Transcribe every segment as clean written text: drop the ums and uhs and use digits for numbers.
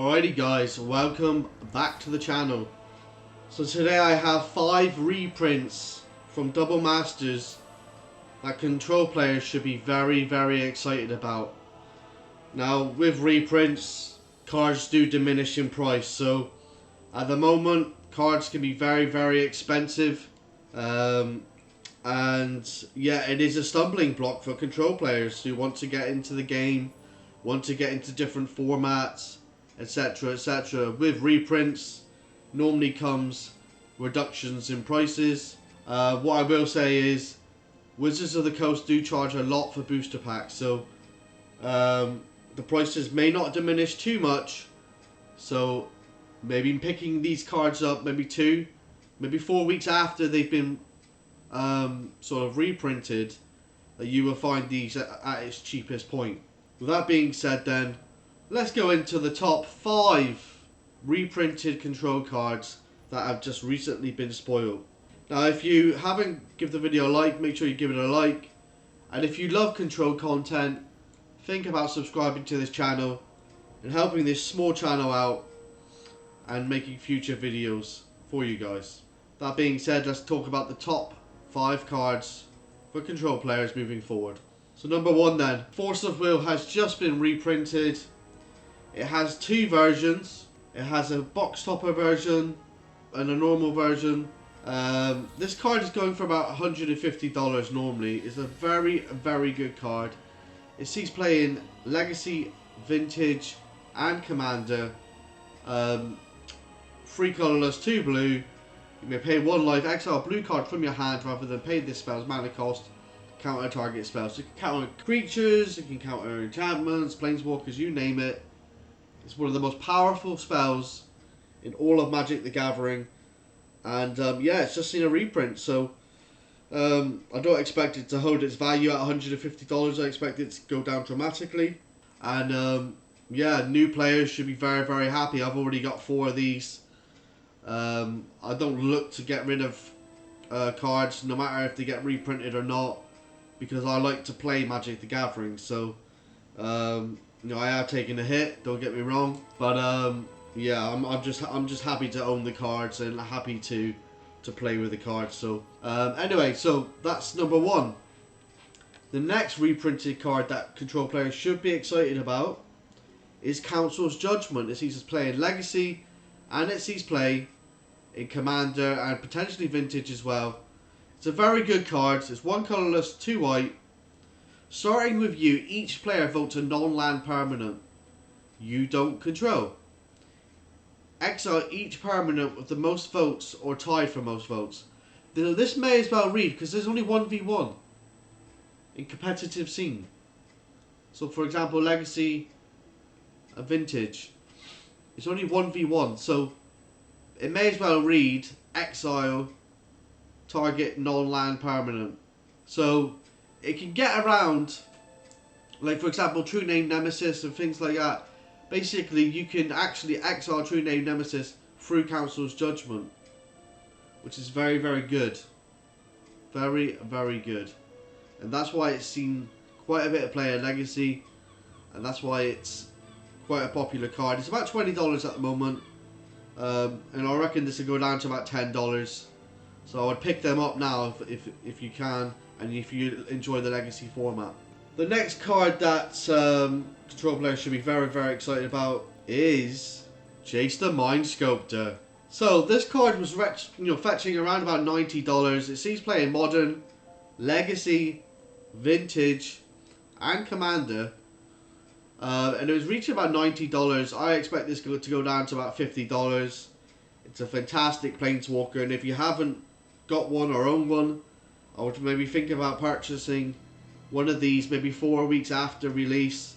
Alrighty guys, welcome back to the channel. So today I have 5 reprints from Double Masters that control players should be very excited about. Now with reprints, cards do diminish in price, so at the moment cards can be very expensive, and yeah, it is a stumbling block for control players who want to get into the game, want to get into different formats, etc. With reprints normally comes reductions in prices. What I will say is Wizards of the Coast do charge a lot for booster packs, so the prices may not diminish too much. So maybe picking these cards up maybe 4 weeks after they've been sort of reprinted, that you will find these at its cheapest point. With that being said, then let's go into the top 5 reprinted control cards that have just recently been spoiled. Now if you haven't given the video a like, make sure you give it a like, and if you love control content, think about subscribing to this channel and helping this small channel out and making future videos for you guys. That being said, let's talk about the top 5 cards for control players moving forward. So number 1 then, Force of Will has just been reprinted. It has 2 versions. It has a box topper version and a normal version. This card is going for about $150 normally. It's a very good card. It sees play in Legacy, Vintage and Commander. 3 colorless, 2 blue. You may pay 1 life, exile a blue card from your hand rather than pay this spell's mana cost. Counter target spells. So you can counter creatures, you can counter enchantments, planeswalkers, you name it. It's one of the most powerful spells in all of Magic the Gathering. And yeah, it's just seen a reprint, so I don't expect it to hold its value at $150. I expect it to go down dramatically. And yeah, new players should be very happy. I've already got 4 of these. I don't look to get rid of cards, no matter if they get reprinted or not, because I like to play Magic the Gathering. So you know, I have taken a hit, don't get me wrong, but yeah, I'm just happy to own the cards and happy to play with the cards. So anyway, so that's number 1. The next reprinted card that control players should be excited about is Council's Judgement. It sees us play in Legacy and it sees play in Commander and potentially Vintage as well. It's a very good card. It's 1 colorless, 2 white. Starting with you, each player votes a non-land permanent you don't control. Exile each permanent with the most votes or tied for most votes. This may as well read, because there's only 1v1 in competitive scene. So for example, Legacy, a Vintage, it's only 1v1, so it may as well read exile target non-land permanent. So it can get around, like for example True Name Nemesis and things like that. Basically you can actually exile True Name Nemesis through Council's Judgement, which is very good. Very good. And that's why it's seen quite a bit of play in Legacy, and that's why it's quite a popular card. It's about $20 at the moment, and I reckon this will go down to about $10. So I would pick them up now if you can, and if you enjoy the Legacy format. The next card that control players should be very excited about is Jace the Mind Sculptor. So this card was fetching around about $90. It sees play in Modern, Legacy, Vintage and Commander, and it was reaching about $90. I expect this to go down to about $50. It's a fantastic planeswalker, and if you haven't got one or own one, I would maybe think about purchasing one of these maybe 4 weeks after release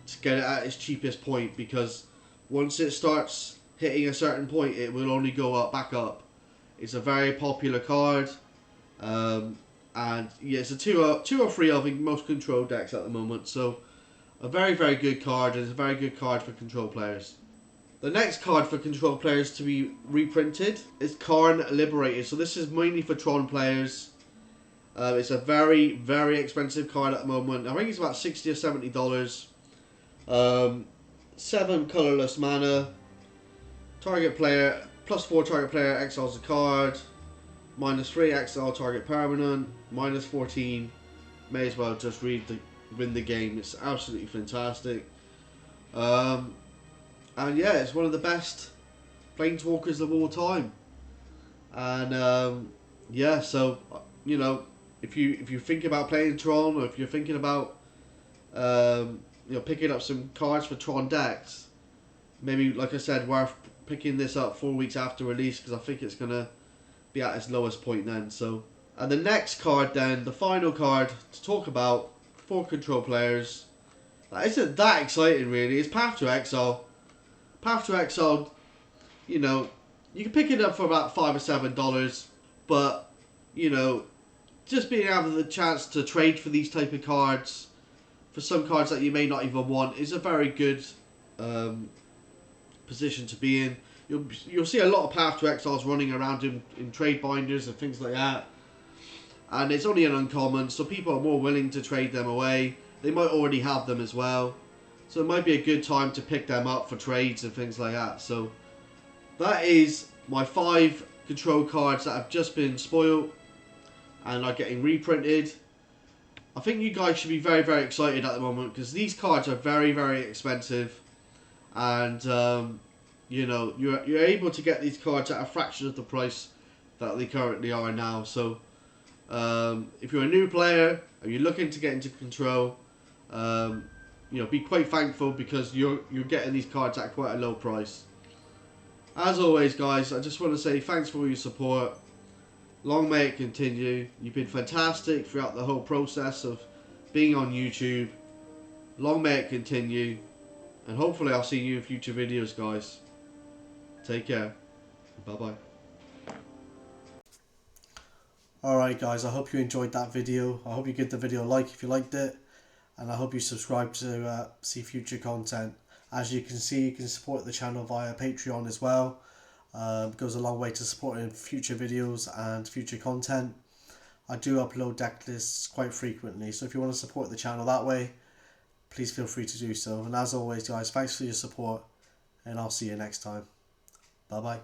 to get it at its cheapest point, because once it starts hitting a certain point it will only go back up. It's a very popular card, and yeah, it's a 2 or 3 of in most control decks at the moment, so a very good card, and it's a very good card for control players. The next card for control players to be reprinted is Karn Liberated. So this is mainly for Tron players. It's a very expensive card at the moment. I think it's about $60 or $70. 7 colorless mana. Target player, +4 target player exiles a card. -3 exile target permanent. -14. May as well just win the game. It's absolutely fantastic. And yeah, it's one of the best Planeswalkers of all time. And yeah, so you know, if you think about playing Tron, or if you're thinking about picking up some cards for Tron decks, maybe, like I said, worth picking this up 4 weeks after release, because I think it's gonna be at its lowest point then. So, and the next card then, the final card to talk about for control players, that isn't that exciting really. It's Path to Exile. Path to Exile, you know, you can pick it up for about $5 or $7, but you know, just being able the chance to trade for these type of cards, for some cards that you may not even want, is a very good position to be in. You'll see a lot of Path to Exiles running around in trade binders and things like that, and it's only an uncommon, so people are more willing to trade them away. They might already have them as well, so it might be a good time to pick them up for trades and things like that. So that is my 5 control cards that have just been spoiled and are getting reprinted. I think you guys should be very, very excited at the moment, because these cards are very, very expensive, and you know, you're able to get these cards at a fraction of the price that they currently are now. So if you're a new player and you're looking to get into control, you know, be quite thankful, because you're getting these cards at quite a low price. As always, guys, I just want to say thanks for all your support. Long may it continue. You've been fantastic throughout the whole process of being on YouTube. Long may it continue. And hopefully I'll see you in future videos, guys. Take care. Bye-bye. Alright guys, I hope you enjoyed that video. I hope you give the video a like if you liked it. And I hope you subscribe to see future content. As you can see, you can support the channel via Patreon as well. It goes a long way to supporting future videos and future content. I do upload deck lists quite frequently, so if you want to support the channel that way, please feel free to do so. And as always, guys, thanks for your support, and I'll see you next time. Bye bye.